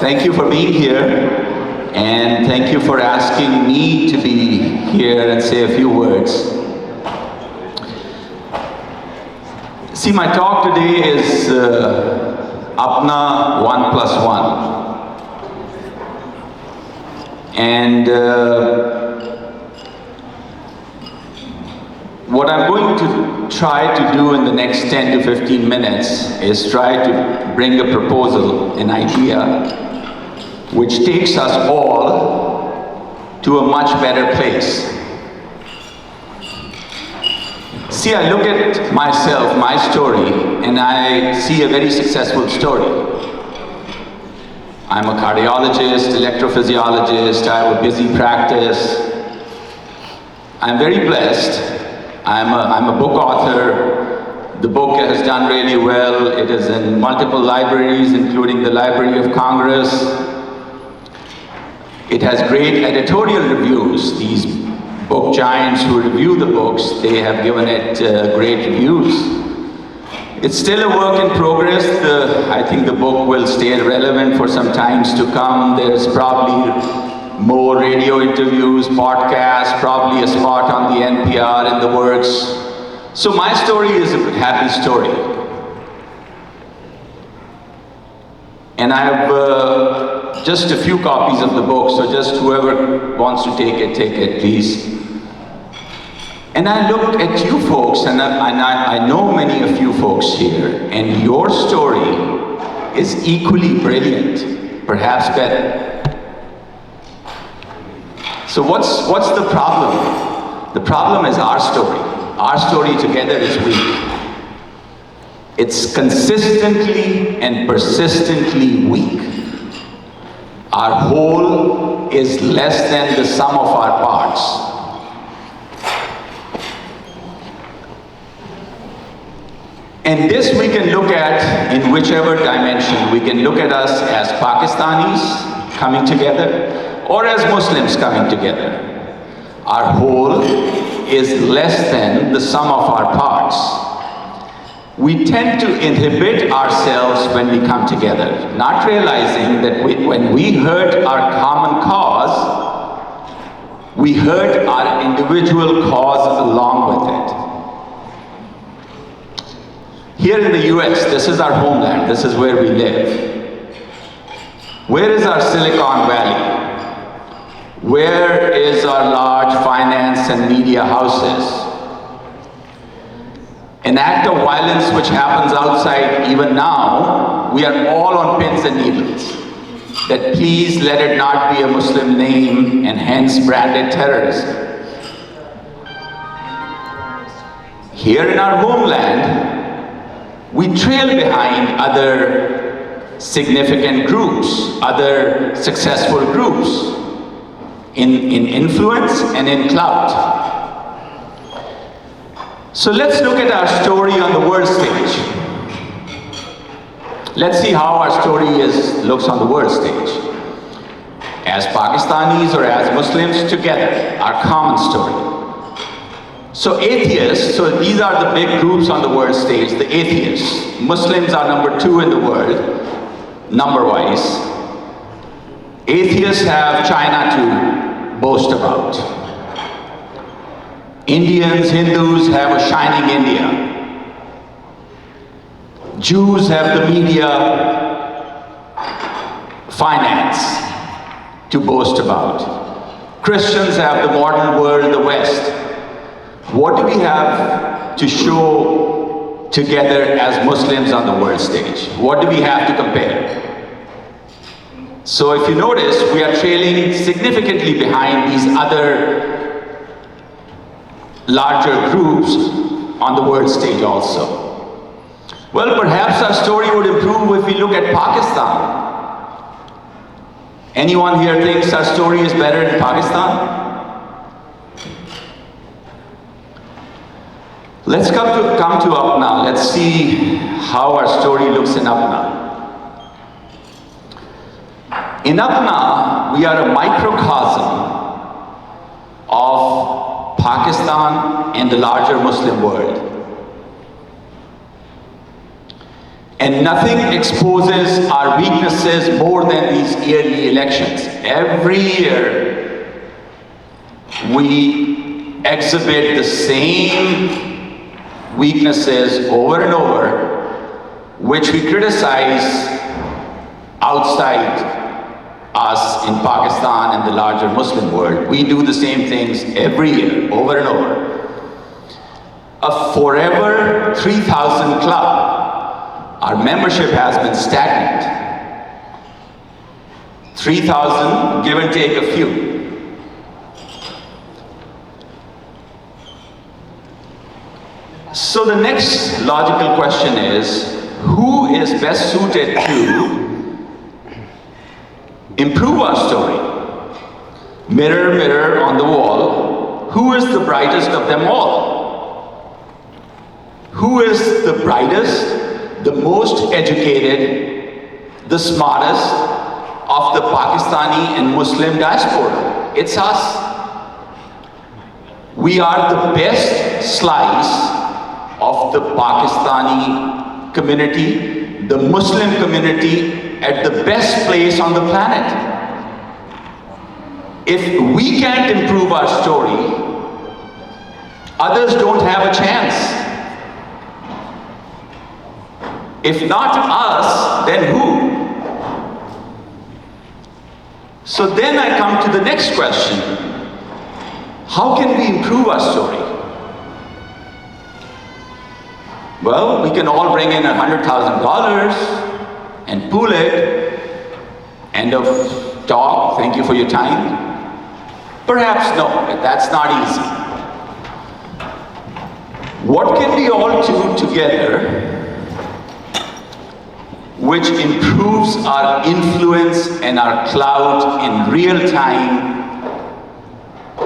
Thank you for being here, and thank you for asking me to be here and say a few words. See, my talk today is APPNA 1+1. And what I'm going to try to do in the next 10 to 15 minutes is try to bring a proposal, an idea, which takes us all to a much better place. See, I look at myself, my story, and I see a very successful story. I'm a cardiologist, electrophysiologist, I have a busy practice. I'm very blessed. I'm a book author. The book has done really well. It is in multiple libraries, including the Library of Congress. It has great editorial reviews. These book giants who review the books, they have given it great reviews. It's still a work in progress. I think the book will stay relevant for some times to come. There's probably more radio interviews, podcasts, probably a spot on the NPR in the works. So my story is a happy story. And I have just a few copies of the book, so just whoever wants to take it, please. And I look at you folks, and I know many of you folks here, and your story is equally brilliant, perhaps better. So what's the problem? The problem is our story. Our story together is weak. It's consistently and persistently weak. Our whole is less than the sum of our parts. And this we can look at in whichever dimension. We can look at us as Pakistanis coming together or as Muslims coming together. Our whole is less than the sum of our parts. We tend to inhibit ourselves when we come together, not realizing that when we hurt our common cause, we hurt our individual cause along with it. Here in the US, this is our homeland, this is where we live. Where is our Silicon Valley? Where is our large finance and media houses? An act of violence which happens outside even now, we are all on pins and needles. That please let it not be a Muslim name and hence branded terrorism. Here in our homeland, we trail behind other significant groups, other successful groups in influence and in clout. So let's look at our story on the world stage. Let's see how our story looks on the world stage. As Pakistanis or as Muslims together, our common story. So atheists, so these are the big groups on the world stage, the atheists. Muslims are number 2 in the world, number-wise. Atheists have China to boast about. Indians, Hindus have a shining India. Jews have the media, finance to boast about. Christians have the modern world, the West. What do we have to show together as Muslims on the world stage? What do we have to compare? So if you notice, we are trailing significantly behind these other larger groups on the world stage also. Well, perhaps our story would improve if we look at Pakistan. Anyone here thinks our story is better in Pakistan? Let's come to APPNA. Let's see how our story looks in APPNA. In APPNA, we are a microcosm of Pakistan and the larger Muslim world. And nothing exposes our weaknesses more than these yearly elections. Every year, we exhibit the same weaknesses over and over, which we criticize outside us in Pakistan and the larger Muslim world. We do the same things every year, over and over. A forever 3,000 club. Our membership has been stagnant. 3,000, give and take a few. So the next logical question is, who is best suited to improve our story? Mirror, mirror on the wall, who is the brightest of them all? Who is the brightest, the most educated, the smartest of the Pakistani and Muslim diaspora? It's us. We are the best slice of the Pakistani community, the Muslim community, at the best place on the planet. If we can't improve our story, others don't have a chance. If not us, then who? So then I come to the next question. How can we improve our story? Well, we can all bring in $100,000 and pool it. End of talk, thank you for your time. Perhaps no, that's not easy. What can we all do together which improves our influence and our clout in real time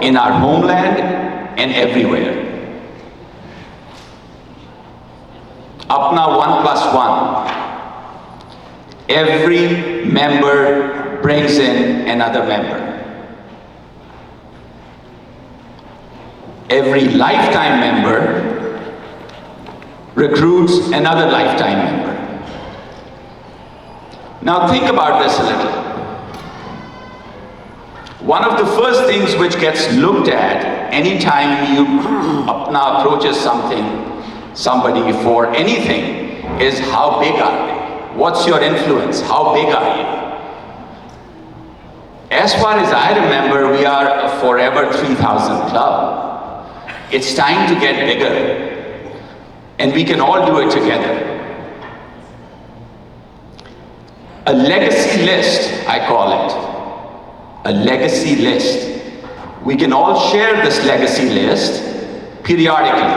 in our homeland and everywhere? APPNA 1+1. Every member brings in another member. Every lifetime member recruits another lifetime member. Now think about this a little. One of the first things which gets looked at anytime APPNA approaches somebody for anything is how big are they? What's your influence? How big are you? As far as I remember, we are a forever 3,000 club. It's time to get bigger, and we can all do it together. A legacy list, I call it. A legacy list. We can all share this legacy list periodically.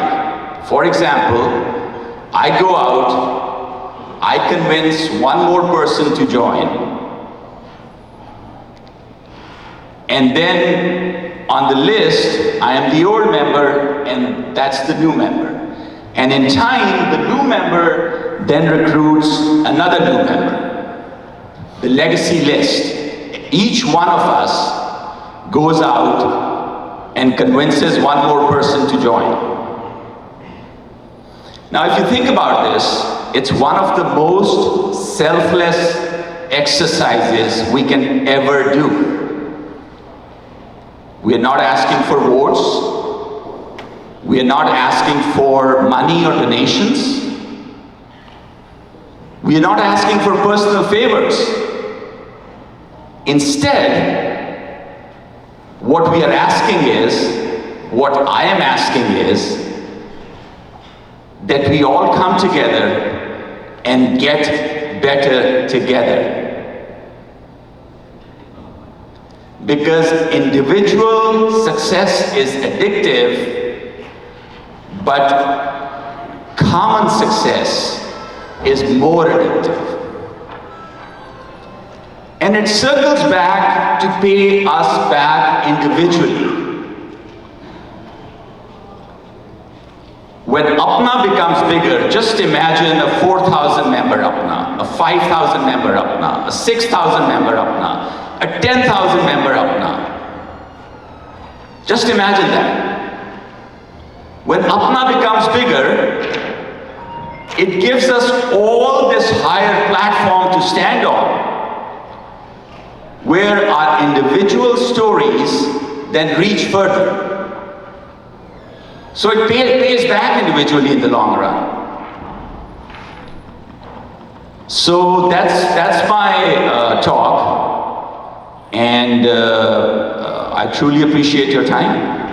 For example, I go out, I convince one more person to join, and then on the list, I am the old member, and that's the new member. And in time, the new member then recruits another new member. The legacy list. Each one of us goes out and convinces one more person to join. Now, if you think about this, it's one of the most selfless exercises we can ever do. We are not asking for votes. We are not asking for money or donations. We are not asking for personal favors. Instead, what we are asking is, what I am asking is, that we all come together and get better together. Because individual success is addictive, but common success is more addictive. And it circles back to pay us back individually. When APPNA becomes bigger, just imagine a 4,000 member APPNA, a 5,000 member APPNA, a 6,000 member APPNA, a 10,000 member APPNA. Just imagine that. When APPNA becomes bigger, it gives us all this higher platform to stand on, where our individual stories then reach further. So it pays back individually in the long run. So that's my talk, and I truly appreciate your time.